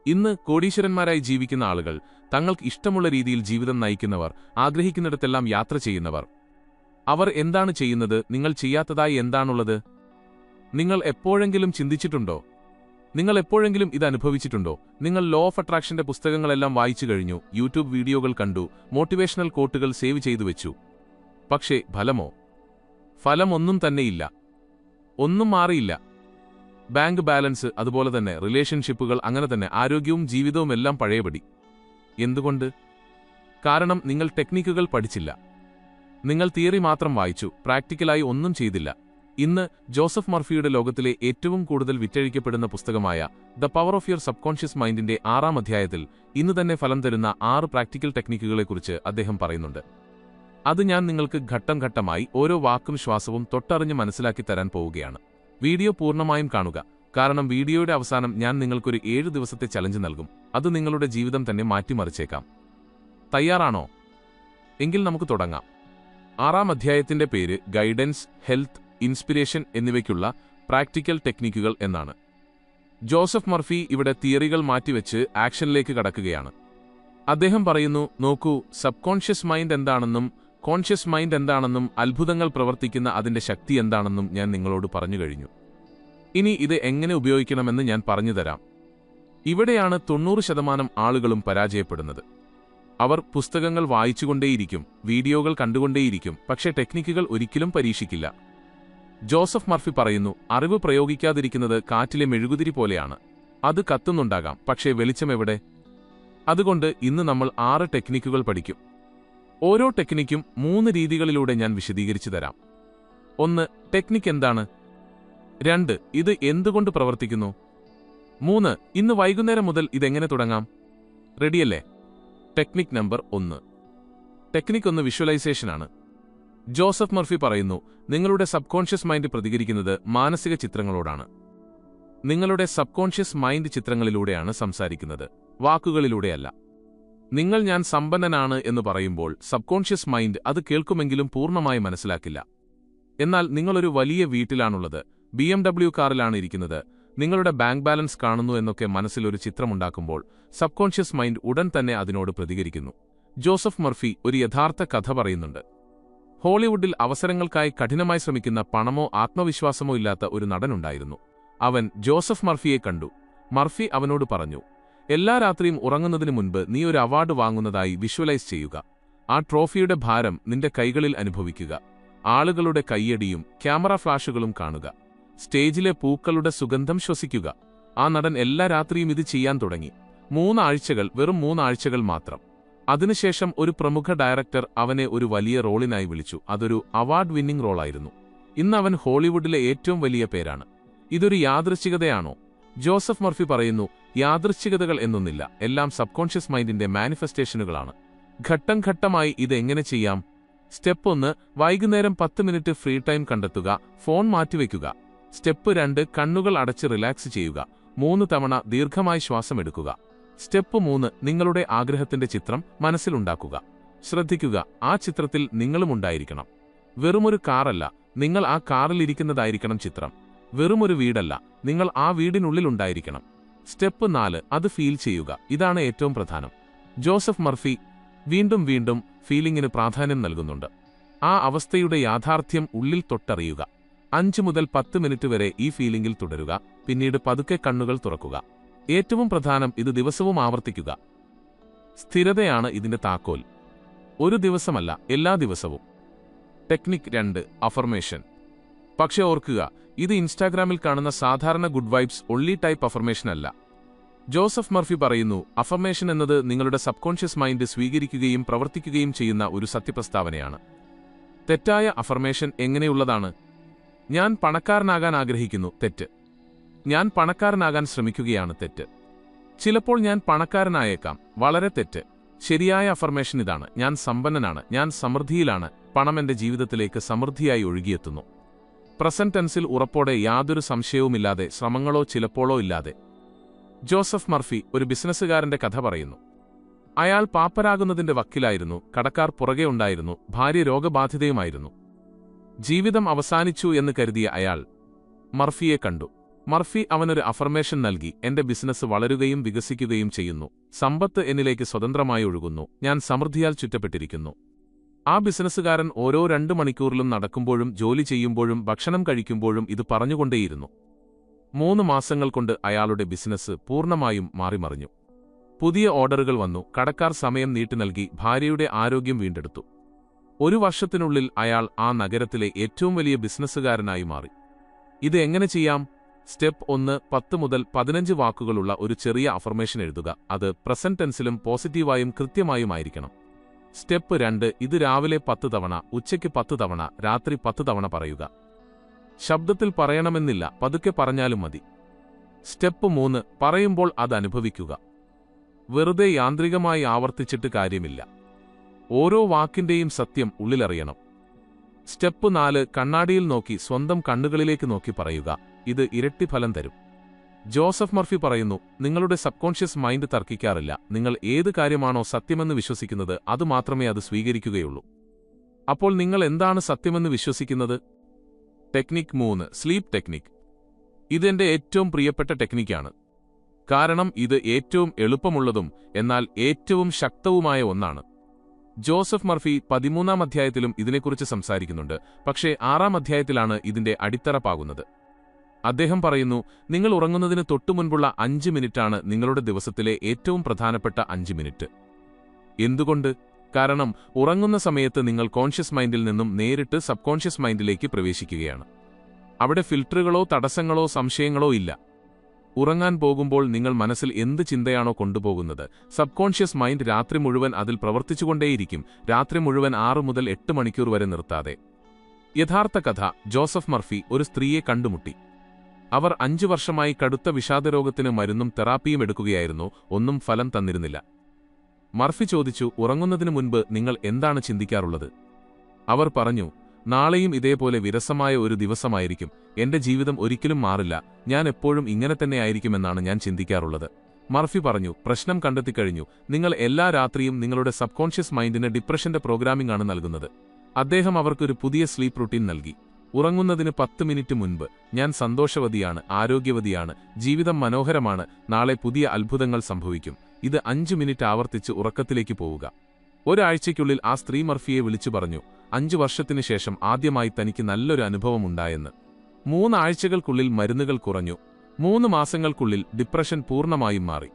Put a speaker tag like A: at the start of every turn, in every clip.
A: ഇന്ന് കോടീശ്വരന്മാരായി ജീവിക്കുന്ന ആളുകൾ, തങ്ങൾക്ക് ഇഷ്ടമുള്ള രീതിയിൽ ജീവിതം നയിക്കുന്നവർ, ആഗ്രഹിക്കുന്നിടത്തെല്ലാം യാത്ര ചെയ്യുന്നവർ. അവർ എന്താണ് ചെയ്യുന്നത്? നിങ്ങൾ ചെയ്യാത്തതായി എന്താണുള്ളത്? നിങ്ങൾ എപ്പോഴെങ്കിലും ചിന്തിച്ചിട്ടുണ്ടോ? നിങ്ങൾ എപ്പോഴെങ്കിലും ഇത് അനുഭവിച്ചിട്ടുണ്ടോ? നിങ്ങൾ ലോ ഓഫ് അട്രാക്ഷന്റെ പുസ്തകങ്ങളെല്ലാം വായിച്ചു കഴിഞ്ഞു, യൂട്യൂബ് വീഡിയോകൾ കണ്ടു, മോട്ടിവേഷണൽ കോട്ടുകൾ സേവ് ചെയ്തു വെച്ചു. പക്ഷേ ഫലമോ? ഫലം ഒന്നും തന്നെയില്ല. ഒന്നും മാറിയില്ല. ബാങ്ക് ബാലൻസ്, അതുപോലെ തന്നെ റിലേഷൻഷിപ്പുകൾ, അങ്ങനെ തന്നെ ആരോഗ്യവും ജീവിതവും എല്ലാം പഴയപടി. എന്തുകൊണ്ട്? കാരണം നിങ്ങൾ ടെക്നിക്കുകൾ പഠിച്ചില്ല. നിങ്ങൾ തിയറി മാത്രം വായിച്ചു, പ്രാക്ടിക്കലായി ഒന്നും ചെയ്തില്ല. ഇന്ന് ജോസഫ് മർഫിയുടെ ലോകത്തിലെ ഏറ്റവും കൂടുതൽ വിറ്റഴിക്കപ്പെടുന്ന പുസ്തകമായ the power of your subconscious മൈൻഡിന്റെ 6-ാം അധ്യായത്തിൽ ഇന്ന് തന്നെ ഫലം തരുന്ന 6 പ്രാക്ടിക്കൽ ടെക്നിക്കുകളെക്കുറിച്ച് അദ്ദേഹം പറയുന്നുണ്ട്. അത് ഞാൻ നിങ്ങൾക്ക് ഘട്ടം ഘട്ടമായി ഓരോ വാക്കും ശ്വാസവും തൊട്ടറിഞ്ഞ് മനസ്സിലാക്കി തരാൻ പോവുകയാണ്. വീഡിയോ പൂർണ്ണമായും കാണുക, കാരണം വീഡിയോയുടെ അവസാനം ഞാൻ നിങ്ങൾക്കൊരു 7 ദിവസത്തെ ചലഞ്ച് നൽകും. അത് നിങ്ങളുടെ ജീവിതം തന്നെ മാറ്റിമറിച്ചേക്കാം. തയ്യാറാണോ? എങ്കിൽ നമുക്ക് തുടങ്ങാം. 6-ാം അധ്യായത്തിന്റെ പേര് ഗൈഡൻസ്, ഹെൽത്ത്, ഇൻസ്പിരേഷൻ എന്നിവയ്ക്കുള്ള പ്രാക്ടിക്കൽ ടെക്നിക്കുകൾ എന്നാണ്. ജോസഫ് മർഫി ഇവിടെ തിയറികൾ മാറ്റിവെച്ച് ആക്ഷനിലേക്ക് കടക്കുകയാണ്. അദ്ദേഹം പറയുന്നു, നോക്കൂ, സബ് കോൺഷ്യസ് മൈൻഡ് എന്താണെന്നും കോൺഷ്യസ് മൈൻഡ് എന്താണെന്നും അത്ഭുതങ്ങൾ പ്രവർത്തിക്കുന്ന അതിന്റെ ശക്തി എന്താണെന്നും ഞാൻ നിങ്ങളോട് പറഞ്ഞു കഴിഞ്ഞു. ഇനി ഇത് എങ്ങനെ ഉപയോഗിക്കണമെന്ന് ഞാൻ പറഞ്ഞുതരാം. ഇവിടെയാണ് 90% ആളുകളും പരാജയപ്പെടുന്നത്. അവർ പുസ്തകങ്ങൾ വായിച്ചുകൊണ്ടേയിരിക്കും, വീഡിയോകൾ കണ്ടുകൊണ്ടേയിരിക്കും, പക്ഷേ ടെക്നിക്കുകൾ ഒരിക്കലും പരീക്ഷിക്കില്ല. ജോസഫ് മർഫി പറയുന്നു, അറിവ് പ്രയോഗിക്കാതിരിക്കുന്നത് കാറ്റിലെ മെഴുകുതിരി പോലെയാണ്. അത് കത്തുന്നുണ്ടാകാം, പക്ഷേ വെളിച്ചമെവിടെ? അതുകൊണ്ട് ഇന്ന് നമ്മൾ 6 ടെക്നിക്കുകൾ പഠിക്കും. ഓരോ ടെക്നിക്കും 3 രീതികളിലൂടെ ഞാൻ വിശദീകരിച്ചു തരാം. 1. ടെക്നിക്ക് എന്താണ്? 2. ഇത് എന്തുകൊണ്ട് പ്രവർത്തിക്കുന്നു? 3. ഇന്ന് വൈകുന്നേരം മുതൽ ഇതെങ്ങനെ തുടങ്ങാം? റെഡിയല്ലേ? Technique number 1. ടെക്നിക് 1 വിഷ്വലൈസേഷനാണ്. ജോസഫ് മർഫി പറയുന്നു, നിങ്ങളുടെ സബ് കോൺഷ്യസ് മൈൻഡ് പ്രതികരിക്കുന്നത് മാനസിക ചിത്രങ്ങളോടാണ്. നിങ്ങളുടെ സബ് കോൺഷ്യസ് മൈൻഡ് ചിത്രങ്ങളിലൂടെയാണ് സംസാരിക്കുന്നത്, വാക്കുകളിലൂടെയല്ല. നിങ്ങൾ ഞാൻ സമ്പന്നനാണ് എന്ന് പറയുമ്പോൾ സബ് കോൺഷ്യസ് മൈൻഡ് അത് കേൾക്കുമെങ്കിലും പൂർണ്ണമായി മനസ്സിലാക്കില്ല. എന്നാൽ നിങ്ങളൊരു വലിയ വീട്ടിലാണുള്ളത്, BMW കാറിലാണ് ഇരിക്കുന്നത്, നിങ്ങളുടെ ബാങ്ക് ബാലൻസ് കാണുന്നു എന്നൊക്കെ മനസ്സിൽ ഒരു ചിത്രമുണ്ടാക്കുമ്പോൾ സബ് കോൺഷ്യസ് മൈൻഡ് ഉടൻ തന്നെ അതിനോട് പ്രതികരിക്കുന്നു. ജോസഫ് മർഫി ഒരു യഥാർത്ഥ കഥ പറയുന്നുണ്ട്. ഹോളിവുഡിൽ അവസരങ്ങൾക്കായി കഠിനമായി ശ്രമിക്കുന്ന പണമോ ആത്മവിശ്വാസമോ ഇല്ലാത്ത ഒരു നടനുണ്ടായിരുന്നു. അവൻ ജോസഫ് മർഫിയെ കണ്ടു. മർഫി അവനോട് പറഞ്ഞു, എല്ലാ രാത്രിയും ഉറങ്ങുന്നതിന് മുൻപ് നീ ഒരു അവാർഡ് വാങ്ങുന്നതായി വിഷ്വലൈസ് ചെയ്യുക. ആ ട്രോഫിയുടെ ഭാരം നിന്റെ കൈകളിൽ അനുഭവിക്കുക. ആളുകളുടെ കയ്യടിയും ക്യാമറ ഫ്ലാഷുകളും കാണുക. സ്റ്റേജിലെ പൂക്കളുടെ സുഗന്ധം ശ്വസിക്കുക. ആ നടൻ എല്ലാ രാത്രിയും ഇത് ചെയ്യാൻ തുടങ്ങി. 3 ആഴ്ചകൾ, വെറും 3 ആഴ്ചകൾ മാത്രം. അതിനുശേഷം ഒരു പ്രമുഖ ഡയറക്ടർ അവനെ ഒരു വലിയ റോളിനായി വിളിച്ചു. അതൊരു അവാർഡ് വിന്നിംഗ് റോളായിരുന്നു. ഇന്ന് അവൻ ഹോളിവുഡിലെ ഏറ്റവും വലിയ പേരാണ്. ഇതൊരു യാദൃച്ഛികതയാണോ? ജോസഫ് മർഫി പറയുന്നു, യാദൃച്ഛികതകൾ എന്നൊന്നില്ല, എല്ലാം സബ് കോൺഷ്യസ് മൈൻഡിന്റെ മാനിഫെസ്റ്റേഷനുകളാണ്. ഘട്ടം ഘട്ടമായി ഇത് എങ്ങനെ ചെയ്യാം? സ്റ്റെപ്പ് 1, വൈകുന്നേരം 10 മിനിറ്റ് ഫ്രീ ടൈം കണ്ടെത്തുക, ഫോൺ മാറ്റിവെക്കുക. സ്റ്റെപ്പ് 2, കണ്ണുകൾ അടച്ച് റിലാക്സ് ചെയ്യുക, 3 തവണ ദീർഘമായി ശ്വാസം എടുക്കുക. സ്റ്റെപ്പ് 3, നിങ്ങളുടെ ആഗ്രഹത്തിന്റെ ചിത്രം മനസ്സിലുണ്ടാക്കുക. ശ്രദ്ധിക്കുക, ആ ചിത്രത്തിൽ നിങ്ങളും ഉണ്ടായിരിക്കണം. വെറുമൊരു കാറല്ല, നിങ്ങൾ ആ കാറിലിരിക്കുന്നതായിരിക്കണം ചിത്രം. വെറുമൊരു വീടല്ല, നിങ്ങൾ ആ വീടിനുള്ളിലുണ്ടായിരിക്കണം. സ്റ്റെപ്പ് 4, അത് ഫീൽ ചെയ്യുക. ഇതാണ് ഏറ്റവും പ്രധാനം. ജോസഫ് മർഫി വീണ്ടും വീണ്ടും ഫീലിംഗിന് പ്രാധാന്യം നൽകുന്നുണ്ട്. ആ അവസ്ഥയുടെ യാഥാർത്ഥ്യം ഉള്ളിൽ തൊട്ടറിയുക. 5 മുതൽ 10 മിനിറ്റ് വരെ ഈ ഫീലിംഗിൽ തുടരുക, പിന്നീട് പതുക്കെ കണ്ണുകൾ തുറക്കുക. ഏറ്റവും പ്രധാനം, ഇത് ദിവസവും ആവർത്തിക്കുക. സ്ഥിരതയാണ് ഇതിന്റെ താക്കോൽ. ഒരു ദിവസമല്ല, എല്ലാ ദിവസവും. Technique 2, affirmation. പക്ഷെ ഓർക്കുക, ഇത് ഇൻസ്റ്റാഗ്രാമിൽ കാണുന്ന സാധാരണ good vibes only type affirmation അല്ല. ജോസഫ് മർഫി പറയുന്നു, അഫർമേഷൻ എന്നത് നിങ്ങളുടെ സബ് കോൺഷ്യസ് മൈൻഡ് സ്വീകരിക്കുകയും പ്രവർത്തിക്കുകയും ചെയ്യുന്ന ഒരു സത്യപ്രസ്താവനയാണ്. തെറ്റായ അഫർമേഷൻ എങ്ങനെയുള്ളതാണ്? ഞാൻ പണക്കാരനാകാൻ ആഗ്രഹിക്കുന്നു, തെറ്റ്. ഞാൻ പണക്കാരനാകാൻ ശ്രമിക്കുകയാണ്, തെറ്റ്. ചിലപ്പോൾ ഞാൻ പണക്കാരനായേക്കാം, വളരെ തെറ്റ്. ശരിയായ അഫർമേഷൻ ഇതാണ്, ഞാൻ സമ്പന്നനാണ്, ഞാൻ സമൃദ്ധിയിലാണ്, പണം എന്റെ ജീവിതത്തിലേക്ക് സമൃദ്ധിയായി ഒഴുകിയെത്തുന്നു. പ്രസന്റ് ടെൻസിൽ ഉറപ്പോടെ, യാതൊരു സംശയവുമില്ലാതെ, ശ്രമങ്ങളോ ചിലപ്പോഴോ ഇല്ലാതെ. ജോസഫ് മർഫി ഒരു ബിസിനസ്സുകാരന്റെ കഥ പറയുന്നു. അയാൾ പാപ്പരാകുന്നതിന്റെ വക്കിലായിരുന്നു, കടക്കാർ പുറകെ ഉണ്ടായിരുന്നു, ഭാര്യ രോഗബാധിതയുമായിരുന്നു. ജീവിതം അവസാനിച്ചു എന്ന് കരുതിയ അയാൾ മർഫിയെ കണ്ടു. മർഫി അവനൊരു അഫർമേഷൻ നൽകി. എന്റെ ബിസിനസ് വളരുകയും വികസിക്കുകയും ചെയ്യുന്നു. സമ്പത്ത് എന്നിലേക്ക് സ്വതന്ത്രമായി ഒഴുകുന്നു. ഞാൻ സമൃദ്ധിയാൽ ചുറ്റപ്പെട്ടിരിക്കുന്നു. ആ ബിസിനസ്സുകാരൻ ഓരോ 2 മണിക്കൂറിലും നടക്കുമ്പോഴും ജോലി ചെയ്യുമ്പോഴും ഭക്ഷണം കഴിക്കുമ്പോഴും ഇത് പറഞ്ഞുകൊണ്ടേയിരുന്നു. 3 മാസങ്ങൾ കൊണ്ട് അയാളുടെ ബിസിനസ് പൂർണ്ണമായും മാറിമറിഞ്ഞു. പുതിയ ഓർഡറുകൾ വന്നു. കടക്കാർ സമയം നീട്ടി നൽകി. ഭാര്യയുടെ ആരോഗ്യം വീണ്ടെടുത്തു. 1 വർഷത്തിനുള്ളിൽ അയാൾ ആ നഗരത്തിലെ ഏറ്റവും വലിയ ബിസിനസ്സുകാരനായി മാറി. ഇത് എങ്ങനെ ചെയ്യാം? സ്റ്റെപ്പ് 1, 10 മുതൽ 15 വാക്കുകളുള്ള ഒരു ചെറിയ അഫർമേഷൻ എഴുതുക. അത് പ്രസന്റ് ടെൻസിലും പോസിറ്റീവായും കൃത്യമായുമായിരിക്കണം. സ്റ്റെപ്പ് 2, ഇത് രാവിലെ 10 തവണ, ഉച്ചയ്ക്ക് 10 തവണ, രാത്രി 10 തവണ പറയുക. ശബ്ദത്തിൽ പറയണമെന്നില്ല, പതുക്കെ പറഞ്ഞാലും മതി. സ്റ്റെപ്പ് 3, പറയുമ്പോൾ അത് അനുഭവിക്കുക. വെറുതെ യാന്ത്രികമായി ആവർത്തിച്ചിട്ട് കാര്യമില്ല. ഓരോ വാക്കിന്റെയും സത്യം ഉള്ളിലറിയണം. സ്റ്റെപ്പ് 4, കണ്ണാടിയിൽ നോക്കി സ്വന്തം കണ്ണുകളിലേക്ക് നോക്കി പറയുക. ഇത് ഇരട്ടി ഫലം തരും. ജോസഫ് മർഫി പറയുന്നു, നിങ്ങളുടെ സബ്കോൺഷ്യസ് മൈൻഡ് തർക്കിക്കാറില്ല. നിങ്ങൾ ഏത് കാര്യമാണോ സത്യമെന്ന് വിശ്വസിക്കുന്നത് അതുമാത്രമേ അത് സ്വീകരിക്കുകയുള്ളൂ. അപ്പോൾ നിങ്ങൾ എന്താണ് സത്യമെന്ന് വിശ്വസിക്കുന്നത്? Technique 3, sleep technique. ഇതെന്റെ ഏറ്റവും പ്രിയപ്പെട്ട ടെക്നിക്കാണ്. കാരണം ഇത് ഏറ്റവും എളുപ്പമുള്ളതും എന്നാൽ ഏറ്റവും ശക്തവുമായ ഒന്നാണ്. ജോസഫ് മർഫി 13-ാം അധ്യായത്തിലും ഇതിനെക്കുറിച്ച് സംസാരിക്കുന്നുണ്ട്. പക്ഷേ 6-ാം അധ്യായത്തിലാണ് ഇതിന്റെ അടിത്തറ പാകുന്നത്. അദ്ദേഹം പറയുന്നു, നിങ്ങൾ ഉറങ്ങുന്നതിന് തൊട്ടുമുൻപുള്ള 5 മിനിറ്റാണ് നിങ്ങളുടെ ദിവസത്തിലെ ഏറ്റവും പ്രധാനപ്പെട്ട 5 മിനിറ്റ്. എന്തുകൊണ്ട്? കാരണം ഉറങ്ങുന്ന സമയത്ത് നിങ്ങൾ കോൺഷ്യസ് മൈൻഡിൽ നിന്നും നേരിട്ട് സബ്കോൺഷ്യസ് മൈൻഡിലേക്ക് പ്രവേശിക്കുകയാണ്. അവിടെ ഫിൽട്ടറുകളോ തടസ്സങ്ങളോ സംശയങ്ങളോ ഇല്ല. ഉറങ്ങാൻ പോകുമ്പോൾ നിങ്ങൾ മനസ്സിൽ എന്ത് ചിന്തയാണോ കൊണ്ടുപോകുന്നത്, സബ്കോൺഷ്യസ് മൈൻഡ് രാത്രി മുഴുവൻ അതിൽ പ്രവർത്തിച്ചുകൊണ്ടേയിരിക്കും. രാത്രി മുഴുവൻ 6 മുതൽ 8 മണിക്കൂർ വരെ നിർത്താതെ. യഥാർത്ഥ കഥ. ജോസഫ് മർഫി ഒരു സ്ത്രീയെ കണ്ടുമുട്ടി. അവർ 5 വർഷമായി കടുത്ത വിഷാദരോഗത്തിന് മരുന്നും തെറാപ്പിയും എടുക്കുകയായിരുന്നു. ഒന്നും ഫലം തന്നിരുന്നില്ല. മർഫി ചോദിച്ചു, ഉറങ്ങുന്നതിനു മുൻപ് നിങ്ങൾ എന്താണ് ചിന്തിക്കാറുള്ളത്? അവർ പറഞ്ഞു, നാളെയും ഇതേപോലെ വിരസമായ ഒരു ദിവസമായിരിക്കും. എന്റെ ജീവിതം ഒരിക്കലും മാറില്ല. ഞാൻ എപ്പോഴും ഇങ്ങനെ തന്നെ ആയിരിക്കുമെന്നാണ് ഞാൻ ചിന്തിക്കാറുള്ളത്. മർഫി പറഞ്ഞു, പ്രശ്നം കണ്ടെത്തിക്കഴിഞ്ഞു. നിങ്ങൾ എല്ലാ രാത്രിയും നിങ്ങളുടെ സബ്കോൺഷ്യസ് മൈൻഡിന് ഡിപ്രഷന്റെ പ്രോഗ്രാമിംഗ് ആണ് നൽകുന്നത്. അദ്ദേഹം അവർക്കൊരു പുതിയ സ്ലീപ്പ് റൂട്ടീൻ നൽകി. ഉറങ്ങുന്നതിന് 10 മിനിറ്റ് മുൻപ്, ഞാൻ സന്തോഷവതിയാണ്, ആരോഗ്യവതിയാണ്, ജീവിതം മനോഹരമാണ്, നാളെ പുതിയ അത്ഭുതങ്ങൾ സംഭവിക്കും. ഇത് 5 മിനിറ്റ് ആവർത്തിച്ച് ഉറക്കത്തിലേക്ക് പോവുക. ഒരാഴ്ചയ്ക്കുള്ളിൽ ആ സ്ത്രീ മർഫിയെ വിളിച്ചു പറഞ്ഞു, 5 വർഷത്തിനു ശേഷം ആദ്യമായി തനിക്ക് നല്ലൊരു അനുഭവമുണ്ടായെന്ന്. 3 ആഴ്ചകൾക്കുള്ളിൽ മരുന്നുകൾ കുറഞ്ഞു. 3 മാസങ്ങൾക്കുള്ളിൽ ഡിപ്രഷൻ പൂർണ്ണമായും മാറി.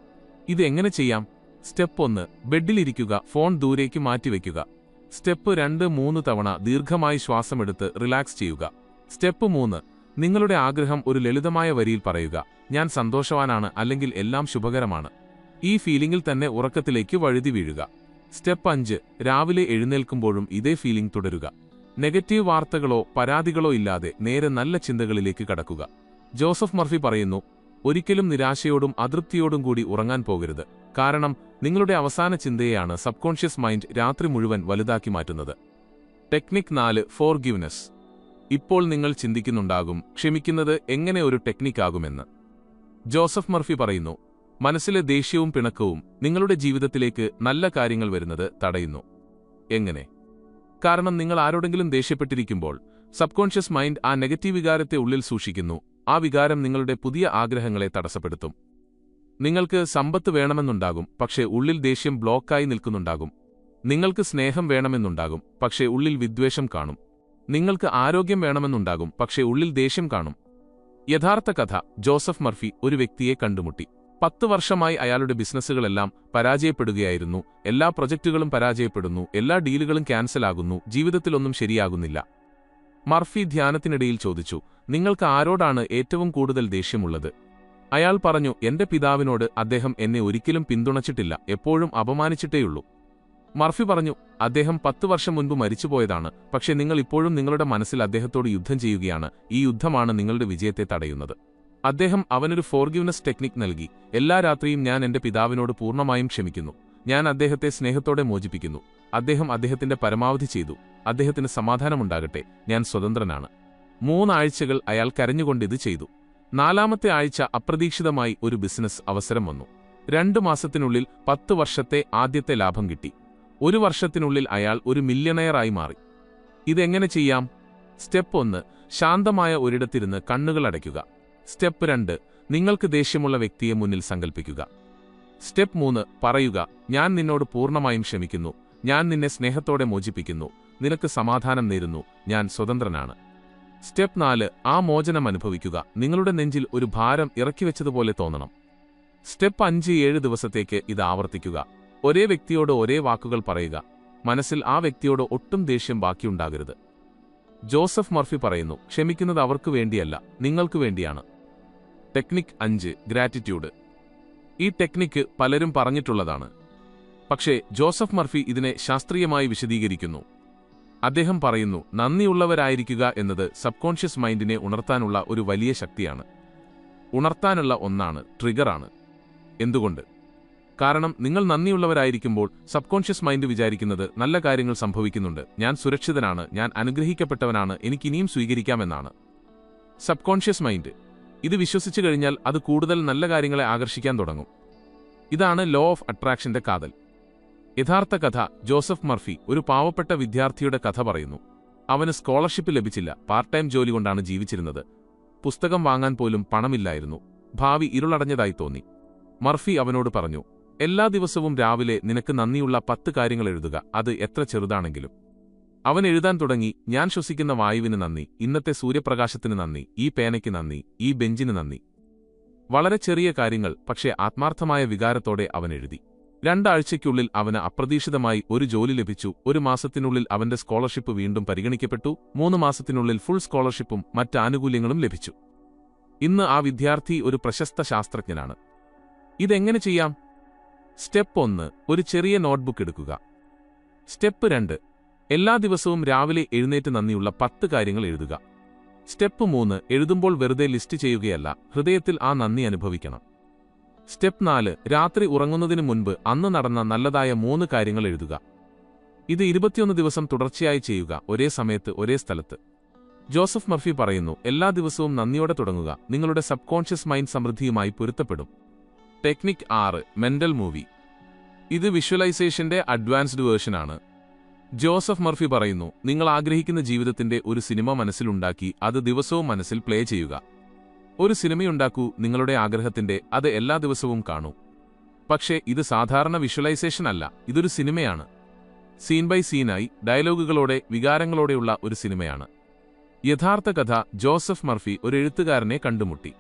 A: ഇത് എങ്ങനെ ചെയ്യാം? സ്റ്റെപ്പ് 1, ബെഡിലിരിക്കുക, ഫോൺ ദൂരേക്ക് മാറ്റിവെക്കുക. സ്റ്റെപ്പ് 2, 3 തവണ ദീർഘമായി ശ്വാസമെടുത്ത് റിലാക്സ് ചെയ്യുക. സ്റ്റെപ്പ് 3, നിങ്ങളുടെ ആഗ്രഹം ഒരു ലളിതമായ വരിയിൽ പറയുക. ഞാൻ സന്തോഷവാനാണ് അല്ലെങ്കിൽ എല്ലാം ശുഭകരമാണ്. ഈ ഫീലിംഗിൽ തന്നെ ഉറക്കത്തിലേക്ക് വഴുതി വീഴുക. സ്റ്റെപ്പ് 5, രാവിലെ എഴുന്നേൽക്കുമ്പോഴും ഇതേ ഫീലിംഗ് തുടരുക. നെഗറ്റീവ് വാർത്തകളോ പരാതികളോ ഇല്ലാതെ നേരെ നല്ല ചിന്തകളിലേക്ക് കടക്കുക. ജോസഫ് മർഫി പറയുന്നു, ഒരിക്കലും നിരാശയോടും അതൃപ്തിയോടും കൂടി ഉറങ്ങാൻ പോകരുത്. കാരണം നിങ്ങളുടെ അവസാന ചിന്തയെയാണ് സബ്കോൺഷ്യസ് മൈൻഡ് രാത്രി മുഴുവൻ വലുതാക്കി മാറ്റുന്നത്. Technique 4, forgiveness. ഇപ്പോൾ നിങ്ങൾ ചിന്തിക്കുന്നുണ്ടാകും, ക്ഷമിക്കുന്നത് എങ്ങനെ ഒരു ടെക്നിക്കാകുമെന്ന്. ജോസഫ് മർഫി പറയുന്നു, മനസ്സിലെ ദേഷ്യവും പിണക്കവും നിങ്ങളുടെ ജീവിതത്തിലേക്ക് നല്ല കാര്യങ്ങൾ വരുന്നത് തടയുന്നു. എങ്ങനെ? കാരണം നിങ്ങൾ ആരോടെങ്കിലും ദേഷ്യപ്പെട്ടിരിക്കുമ്പോൾ സബ്കോൺഷ്യസ് മൈൻഡ് ആ നെഗറ്റീവ് വികാരത്തെ ഉള്ളിൽ സൂക്ഷിക്കുന്നു. ആ വികാരം നിങ്ങളുടെ പുതിയ ആഗ്രഹങ്ങളെ തടസ്സപ്പെടുത്തും. നിങ്ങൾക്ക് സമ്പത്ത് വേണമെന്നുണ്ടാകും, പക്ഷേ ഉള്ളിൽ ദേഷ്യം ബ്ലോക്കായി നിൽക്കുന്നുണ്ടാകും. നിങ്ങൾക്ക് സ്നേഹം വേണമെന്നുണ്ടാകും, പക്ഷേ ഉള്ളിൽ വിദ്വേഷം കാണും. നിങ്ങൾക്ക് ആരോഗ്യം വേണമെന്നുണ്ടാകും, പക്ഷേ ഉള്ളിൽ ദേഷ്യം കാണും. യഥാർത്ഥ കഥ. ജോസഫ് മർഫി ഒരു വ്യക്തിയെ കണ്ടുമുട്ടി. 10 വർഷമായി അയാളുടെ ബിസിനസ്സുകളെല്ലാം പരാജയപ്പെടുകയായിരുന്നു. എല്ലാ പ്രൊജക്റ്റുകളും പരാജയപ്പെടുന്നു, എല്ലാ ഡീലുകളും ക്യാൻസലാകുന്നു, ജീവിതത്തിലൊന്നും ശരിയാകുന്നില്ല. മർഫി ധ്യാനത്തിനിടയിൽ ചോദിച്ചു, നിങ്ങൾക്ക് ആരോടാണ് ഏറ്റവും കൂടുതൽ ദേഷ്യമുള്ളത്? അയാൾ പറഞ്ഞു, എന്റെ പിതാവിനോട്. അദ്ദേഹം എന്നെ ഒരിക്കലും പിന്തുണച്ചിട്ടില്ല, എപ്പോഴും അപമാനിച്ചിട്ടേയുള്ളൂ. മർഫി പറഞ്ഞു, അദ്ദേഹം 10 വർഷം മുൻപ് മരിച്ചുപോയതാണ്, പക്ഷേ നിങ്ങൾ ഇപ്പോഴും നിങ്ങളുടെ മനസ്സിൽ അദ്ദേഹത്തോട് യുദ്ധം ചെയ്യുകയാണ്. ഈ യുദ്ധമാണ് നിങ്ങളുടെ വിജയത്തെ തടയുന്നത്. അദ്ദേഹം അവനൊരു ഫോർഗിവ്നെസ് ടെക്നിക് നൽകി. എല്ലാ രാത്രിയും ഞാൻ എന്റെ പിതാവിനോട് പൂർണ്ണമായും ക്ഷമിക്കുന്നു. ഞാൻ അദ്ദേഹത്തെ സ്നേഹത്തോടെ മോചിപ്പിക്കുന്നു. അദ്ദേഹം അദ്ദേഹത്തിന്റെ പരമാവധി ചെയ്തു. അദ്ദേഹത്തിന് സമാധാനമുണ്ടാകട്ടെ. ഞാൻ സ്വതന്ത്രനാണ്. 3 ആഴ്ചകൾ അയാൾ കരഞ്ഞുകൊണ്ടിത് ചെയ്തു. 4-ാമത്തെ ആഴ്ച അപ്രതീക്ഷിതമായി ഒരു ബിസിനസ് അവസരം വന്നു. 2 മാസത്തിനുള്ളിൽ 10 വർഷത്തെ ആദ്യത്തെ ലാഭം കിട്ടി. 1 വർഷത്തിനുള്ളിൽ അയാൾ ഒരു മില്യണയറായി മാറി. ഇതെങ്ങനെ ചെയ്യാം? സ്റ്റെപ്പ് 1, ശാന്തമായ ഒരിടത്തിരുന്ന് കണ്ണുകൾ അടയ്ക്കുക. സ്റ്റെപ്പ് 2 നിങ്ങൾക്ക് ദേഷ്യമുള്ള വ്യക്തിയെ മുന്നിൽ സങ്കൽപ്പിക്കുക. സ്റ്റെപ്പ് 3 പറയുക, ഞാൻ നിന്നോട് പൂർണ്ണമായും ക്ഷമിക്കുന്നു, ഞാൻ നിന്നെ സ്നേഹത്തോടെ മോചിപ്പിക്കുന്നു, നിനക്ക് സമാധാനം നേരുന്നു, ഞാൻ സ്വതന്ത്രനാണ്. സ്റ്റെപ്പ് 4 ആ മോചനം അനുഭവിക്കുക, നിങ്ങളുടെ നെഞ്ചിൽ ഒരു ഭാരം ഇറക്കിവെച്ചതുപോലെ തോന്നണം. സ്റ്റെപ്പ് 5 7 ദിവസത്തേക്ക് ഇത് ആവർത്തിക്കുക. ഒരേ വ്യക്തിയോട് ഒരേ വാക്കുകൾ പറയുക. മനസ്സിൽ ആ വ്യക്തിയോട് ഒട്ടും ദേഷ്യം ബാക്കിയുണ്ടാകരുത്. ജോസഫ് മർഫി പറയുന്നു, ക്ഷമിക്കുന്നത് അവർക്ക് വേണ്ടിയല്ല, നിങ്ങൾക്ക് വേണ്ടിയാണ്. Technique 5 gratitude. ഈ ടെക്നിക്ക് പലരും പറഞ്ഞിട്ടുള്ളതാണ്. പക്ഷേ ജോസഫ് മർഫി ഇതിനെ ശാസ്ത്രീയമായി വിശദീകരിക്കുന്നു. അദ്ദേഹം പറയുന്നു, നന്ദിയുള്ളവരായിരിക്കുക എന്നത് സബ്കോൺഷ്യസ് മൈൻഡിനെ ഉണർത്താനുള്ള ഒരു വലിയ ശക്തിയാണ്. ഉണർത്താനുള്ള ഒന്നാണ്, ട്രിഗറാണ്. എന്തുകൊണ്ട്? കാരണം നിങ്ങൾ നന്ദിയുള്ളവരായിരിക്കുമ്പോൾ സബ്കോൺഷ്യസ് മൈൻഡ് വിചാരിക്കുന്നത് നല്ല കാര്യങ്ങൾ സംഭവിക്കുന്നുണ്ട്, ഞാൻ സുരക്ഷിതനാണ്, ഞാൻ അനുഗ്രഹിക്കപ്പെട്ടവനാണ്, എനിക്കിനിയും സ്വീകരിക്കാമെന്നാണ്. സബ്കോൺഷ്യസ് മൈൻഡ് ഇത് വിശ്വസിച്ചു കഴിഞ്ഞാൽ അത് കൂടുതൽ നല്ല കാര്യങ്ങളെ ആകർഷിക്കാൻ തുടങ്ങും. ഇതാണ് ലോ ഓഫ് അട്രാക്ഷന്റെ കാതൽ. യഥാർത്ഥ കഥ ജോസഫ് മർഫി ഒരു പാവപ്പെട്ട വിദ്യാർത്ഥിയുടെ കഥ പറയുന്നു. അവന് സ്കോളർഷിപ്പ് ലഭിച്ചില്ല, പാർട്ട് ടൈം ജോലി കൊണ്ടാണ് ജീവിച്ചിരുന്നത്. പുസ്തകം വാങ്ങാൻ പോലും പണമില്ലായിരുന്നു. ഭാവി ഇരുളടഞ്ഞതായി തോന്നി. മർഫി അവനോട് പറഞ്ഞു, എല്ലാ ദിവസവും രാവിലെ നിനക്ക് നന്ദിയുള്ള 10 കാര്യങ്ങൾ എഴുതുക, അത് എത്ര ചെറുതാണെങ്കിലും. അവൻ എഴുതാൻ തുടങ്ങി, ഞാൻ ശ്വസിക്കുന്ന വായുവിന് നന്ദി, ഇന്നത്തെ സൂര്യപ്രകാശത്തിന് നന്ദി, ഈ പേനയ്ക്ക് നന്ദി, ഈ ബെഞ്ചിന് നന്ദി. വളരെ ചെറിയ കാര്യങ്ങൾ, പക്ഷേ ആത്മാർത്ഥമായ വികാരത്തോടെ അവൻ എഴുതി. 2 ആഴ്ചയ്ക്കുള്ളിൽ അവന് അപ്രതീക്ഷിതമായി ഒരു ജോലി ലഭിച്ചു. 1 മാസത്തിനുള്ളിൽ അവന്റെ സ്കോളർഷിപ്പ് വീണ്ടും പരിഗണിക്കപ്പെട്ടു. 3 മാസത്തിനുള്ളിൽ ഫുൾ സ്കോളർഷിപ്പും മറ്റ് ആനുകൂല്യങ്ങളും ലഭിച്ചു. ഇന്ന് ആ വിദ്യാർത്ഥി ഒരു പ്രശസ്ത ശാസ്ത്രജ്ഞനാണ്. ഇതെങ്ങനെ ചെയ്യാം? സ്റ്റെപ്പ് 1 ഒരു ചെറിയ നോട്ട്ബുക്ക് എടുക്കുക. സ്റ്റെപ്പ് 2 എല്ലാ ദിവസവും രാവിലെ എഴുന്നേറ്റ് നന്ദിയുള്ള 10 കാര്യങ്ങൾ എഴുതുക. സ്റ്റെപ്പ് 3 എഴുതുമ്പോൾ വെറുതെ ലിസ്റ്റ് ചെയ്യുകയല്ല, ഹൃദയത്തിൽ ആ നന്ദി അനുഭവിക്കണം. സ്റ്റെപ്പ് 4 രാത്രി ഉറങ്ങുന്നതിന് മുൻപ് അന്ന് നടന്ന നല്ലതായ 3 കാര്യങ്ങൾ എഴുതുക. ഇത് 21 ദിവസം തുടർച്ചയായി ചെയ്യുക, ഒരേ സമയത്ത് ഒരേ സ്ഥലത്ത്. ജോസഫ് മർഫി പറയുന്നു, എല്ലാ ദിവസവും നന്ദിയോടെ തുടങ്ങുക, നിങ്ങളുടെ സബ്കോൺഷ്യസ് മൈൻഡ് സമൃദ്ധിയുമായി പൊരുത്തപ്പെടും. Technique 6 mental movie. ഇത് വിഷ്വലൈസേഷന്റെ അഡ്വാൻസ്ഡ് വേർഷനാണ്. ജോസഫ് മർഫി പറയുന്നു, നിങ്ങൾ ആഗ്രഹിക്കുന്ന ജീവിതത്തിന്റെ ഒരു സിനിമ മനസ്സിലുണ്ടാക്കി അത് ദിവസവും മനസ്സിൽ പ്ലേ ചെയ്യുക. ഒരു സിനിമയുണ്ടാക്കൂ, നിങ്ങളുടെ ആഗ്രഹത്തിന്റെ, അത് എല്ലാ ദിവസവും കാണൂ. പക്ഷേ ഇത് സാധാരണ വിഷ്വലൈസേഷൻ അല്ല, ഇതൊരു സിനിമയാണ്. സീൻ ബൈ സീനായി, ഡയലോഗുകളോടെ, വികാരങ്ങളോടെയുള്ള ഒരു സിനിമയാണ്. യഥാർത്ഥ കഥ ജോസഫ് മർഫി ഒരു എഴുത്തുകാരനെ കണ്ടുമുട്ടി.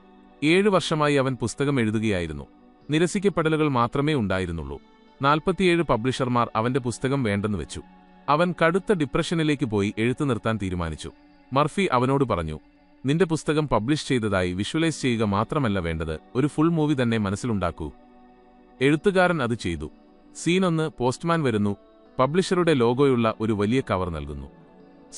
A: 7 വർഷമായി അവൻ പുസ്തകം എഴുതുകയായിരുന്നു. നിരസിക്കപ്പെടലുകൾ മാത്രമേ ഉണ്ടായിരുന്നുള്ളൂ. 47 പബ്ലിഷർമാർ അവന്റെ പുസ്തകം വേണ്ടെന്ന് വെച്ചു. അവൻ കടുത്ത ഡിപ്രഷനിലേക്ക് പോയി എഴുത്തു നിർത്താൻ തീരുമാനിച്ചു. മർഫി അവനോട് പറഞ്ഞു, നിന്റെ പുസ്തകം പബ്ലിഷ് ചെയ്തതായി വിഷ്വലൈസ് ചെയ്യുക മാത്രമല്ല വേണ്ടത്, ഒരു ഫുൾ മൂവി തന്നെ മനസ്സിലുണ്ടാക്കൂ. എഴുത്തുകാരൻ അത് ചെയ്തു. സീൻ 1 പോസ്റ്റ്മാൻ വരുന്നു, പബ്ലിഷറുടെ ലോഗോയുള്ള ഒരു വലിയ കവർ നൽകുന്നു.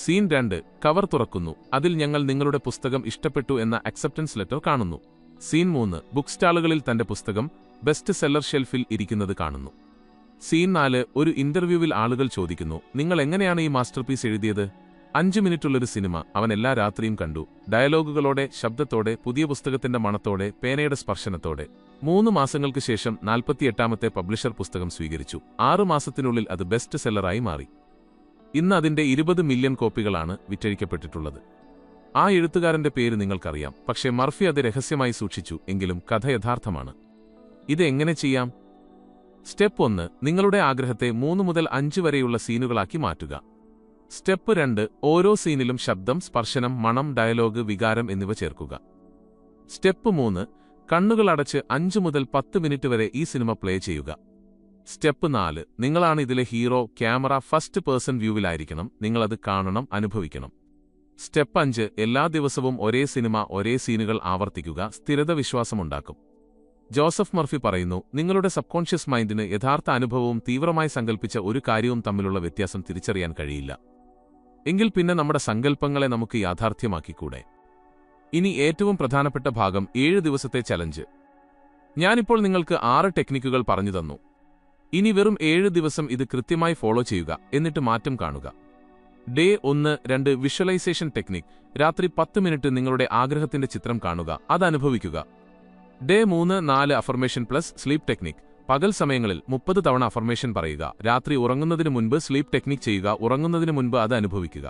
A: സീൻ 2 കവർ തുറക്കുന്നു, അതിൽ ഞങ്ങൾ നിങ്ങളുടെ പുസ്തകം ഇഷ്ടപ്പെട്ടു എന്ന അക്സെപ്റ്റൻസ് ലെറ്റർ കാണുന്നു. സീൻ 3 ബുക്ക് സ്റ്റാളുകളിൽ തന്റെ പുസ്തകം ബെസ്റ്റ് സെല്ലർ ഷെൽഫിൽ ഇരിക്കുന്നത് കാണുന്നു. സീൻ 4 ഒരു ഇന്റർവ്യൂവിൽ ആളുകൾ ചോദിക്കുന്നു, നിങ്ങൾ എങ്ങനെയാണ് ഈ മാസ്റ്റർപീസ് എഴുതിയത്? 5 മിനിറ്റുള്ളൊരു സിനിമ അവൻ എല്ലാ രാത്രിയും കണ്ടു, ഡയലോഗുകളോടെ, ശബ്ദത്തോടെ, പുതിയ പുസ്തകത്തിന്റെ മണത്തോടെ, പേനയുടെ സ്പർശനത്തോടെ. 3 മാസങ്ങൾക്ക് ശേഷം 48ാമത്തെ പബ്ലിഷർ പുസ്തകം സ്വീകരിച്ചു. 6 മാസത്തിനുള്ളിൽ അത് ബെസ്റ്റ് സെല്ലറായി മാറി. ഇന്ന് അതിന്റെ 20 മില്യൺ കോപ്പികളാണ് വിറ്റഴിക്കപ്പെട്ടിട്ടുള്ളത്. ആ എഴുത്തുകാരന്റെ പേര് നിങ്ങൾക്കറിയാം, പക്ഷേ മർഫി അത് രഹസ്യമായി സൂക്ഷിച്ചു. എങ്കിലും കഥ യഥാർത്ഥമാണ്. ഇത് എങ്ങനെ ചെയ്യാം? സ്റ്റെപ്പ് 1 നിങ്ങളുടെ ആഗ്രഹത്തെ 3 മുതൽ 5 വരെയുള്ള സീനുകളാക്കി മാറ്റുക. സ്റ്റെപ്പ് 2 ഓരോ സീനിലും ശബ്ദം, സ്പർശനം, മണം, ഡയലോഗ്, വികാരം എന്നിവ ചേർക്കുക. സ്റ്റെപ്പ് 3 കണ്ണുകൾ അടച്ച് 5 മുതൽ 10 മിനിറ്റ് വരെ ഈ സിനിമ പ്ലേ ചെയ്യുക. സ്റ്റെപ്പ് 4 നിങ്ങളാണ് ഇതിലെ ഹീറോ, ക്യാമറ ഫസ്റ്റ് പേഴ്സൺ വ്യൂവിലായിരിക്കണം, നിങ്ങളത് കാണണം, അനുഭവിക്കണം. സ്റ്റെപ്പ് 5 എല്ലാ ദിവസവും ഒരേ സിനിമ, ഒരേ സീനുകൾ ആവർത്തിക്കുക, സ്ഥിരത വിശ്വാസമുണ്ടാക്കും. ജോസഫ് മർഫി പറയുന്നു, നിങ്ങളുടെ സബ്കോൺഷ്യസ് മൈൻഡിന് യഥാർത്ഥ അനുഭവവും തീവ്രമായി സങ്കൽപ്പിച്ച ഒരു കാര്യവും തമ്മിലുള്ള വ്യത്യാസം തിരിച്ചറിയാൻ കഴിയില്ല. എങ്കിൽ പിന്നെ നമ്മുടെ സങ്കല്പങ്ങളെ നമുക്ക് യാഥാർത്ഥ്യമാക്കിക്കൂടെ? ഇനി ഏറ്റവും പ്രധാനപ്പെട്ട ഭാഗം, 7 ദിവസത്തെ ചലഞ്ച്. ഞാനിപ്പോൾ നിങ്ങൾക്ക് 6 ടെക്നിക്കുകൾ പറഞ്ഞു തന്നു. ഇനി വെറും 7 ദിവസം ഇത് കൃത്യമായി ഫോളോ ചെയ്യുക, എന്നിട്ട് മാറ്റം കാണുക. Day 1 2 visualisation technique. രാത്രി 10 മിനിറ്റ് നിങ്ങളുടെ ആഗ്രഹത്തിന്റെ ചിത്രം കാണുക, അത് അനുഭവിക്കുക. Day 3 4 affirmation plus sleep technique. പകൽ സമയങ്ങളിൽ 30 തവണ അഫർമേഷൻ പറയുക. രാത്രി ഉറങ്ങുന്നതിന് മുൻപ് സ്ലീപ്പ് ടെക്നിക് ചെയ്യുക, ഉറങ്ങുന്നതിന് മുൻപ് അത് അനുഭവിക്കുക.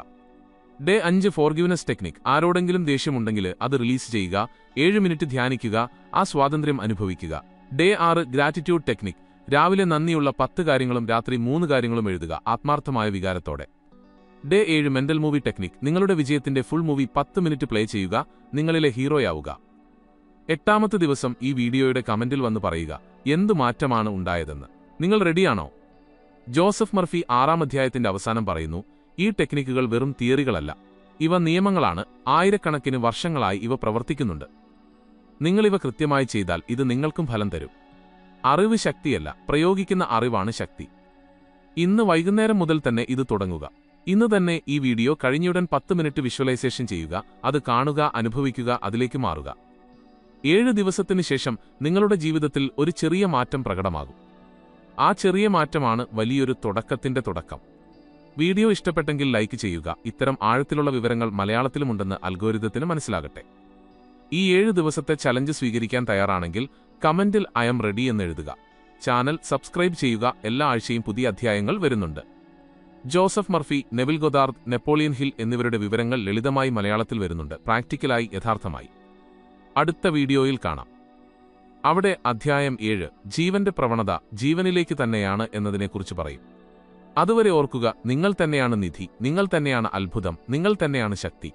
A: Day 5 forgiveness technique. ആരോടെങ്കിലും ദേഷ്യമുണ്ടെങ്കിൽ അത് റിലീസ് ചെയ്യുക. 7 മിനിറ്റ് ധ്യാനിക്കുക, ആ സ്വാതന്ത്ര്യം അനുഭവിക്കുക. Day 6 gratitude technique. രാവിലെ നന്ദിയുള്ള 10 കാര്യങ്ങളും രാത്രി 3 കാര്യങ്ങളും എഴുതുക, ആത്മാർത്ഥമായ വികാരത്തോടെ. Day 7 mental movie technique. നിങ്ങളുടെ വിജയത്തിന്റെ ഫുൾ മൂവി 10 മിനിറ്റ് പ്ലേ ചെയ്യുക, നിങ്ങളിലെ ഹീറോയാവുക. 8ാമത്തെ ദിവസം ഈ വീഡിയോയുടെ കമന്റിൽ വന്ന് പറയുക എന്തു മാറ്റമാണ് ഉണ്ടായതെന്ന്. നിങ്ങൾ റെഡിയാണോ? ജോസഫ് മർഫി 6ാം അധ്യായത്തിന്റെ അവസാനം പറയുന്നു, ഈ ടെക്നിക്കുകൾ വെറും തിയറികളല്ല, ഇവ നിയമങ്ങളാണ്. ആയിരക്കണക്കിന് വർഷങ്ങളായി ഇവ പ്രവർത്തിക്കുന്നുണ്ട്. നിങ്ങളിവ കൃത്യമായി ചെയ്താൽ ഇത് നിങ്ങൾക്കും ഫലം തരും. അറിവ് ശക്തിയല്ല, പ്രയോഗിക്കുന്ന അറിവാണ് ശക്തി. ഇന്ന് വൈകുന്നേരം മുതൽ തന്നെ ഇത് തുടങ്ങുക. ഇന്ന് തന്നെ ഈ വീഡിയോ കഴിഞ്ഞയുടൻ 10 മിനിറ്റ് വിഷ്വലൈസേഷൻ ചെയ്യുക, അത് കാണുക, അനുഭവിക്കുക, അതിലേക്ക് മാറുക. 7 ദിവസത്തിനു ശേഷം നിങ്ങളുടെ ജീവിതത്തിൽ ഒരു ചെറിയ മാറ്റം പ്രകടമാകും. ആ ചെറിയ മാറ്റമാണ് വലിയൊരു തുടക്കത്തിന്റെ തുടക്കം. വീഡിയോ ഇഷ്ടപ്പെട്ടെങ്കിൽ ലൈക്ക് ചെയ്യുക. ഇത്തരം ആഴത്തിലുള്ള വിവരങ്ങൾ മലയാളത്തിലുമുണ്ടെന്ന് അൽഗോരിതത്തിന് മനസ്സിലാകട്ടെ. ഈ 7 ദിവസത്തെ ചലഞ്ച് സ്വീകരിക്കാൻ തയ്യാറാണെങ്കിൽ കമന്റിൽ ഐ ആം റെഡി എന്നെഴുതുക. ചാനൽ സബ്സ്ക്രൈബ് ചെയ്യുക. എല്ലാ ആഴ്ചയും പുതിയ അധ്യായങ്ങൾ വരുന്നുണ്ട്. Joseph Murphy, Neville Goddard, Napoleon Hill എന്നിവരുടെ വിവരങ്ങൾ ലളിതമായി മലയാളത്തിൽ വരുന്നുണ്ട്, പ്രാക്ടിക്കലായി, യഥാർത്ഥമായി. അടുത്ത വീഡിയോയിൽ കാണാം. അവിടെ അധ്യായം 7 ജീവന്റെ പ്രവണത ജീവനിലേക്ക് തന്നെയാണ് എന്നതിനെക്കുറിച്ച് പറയും. അതുവരെ ഓർക്കുക, നിങ്ങൾ തന്നെയാണ് നിധി, നിങ്ങൾ തന്നെയാണ് അത്ഭുതം, നിങ്ങൾ തന്നെയാണ് ശക്തി.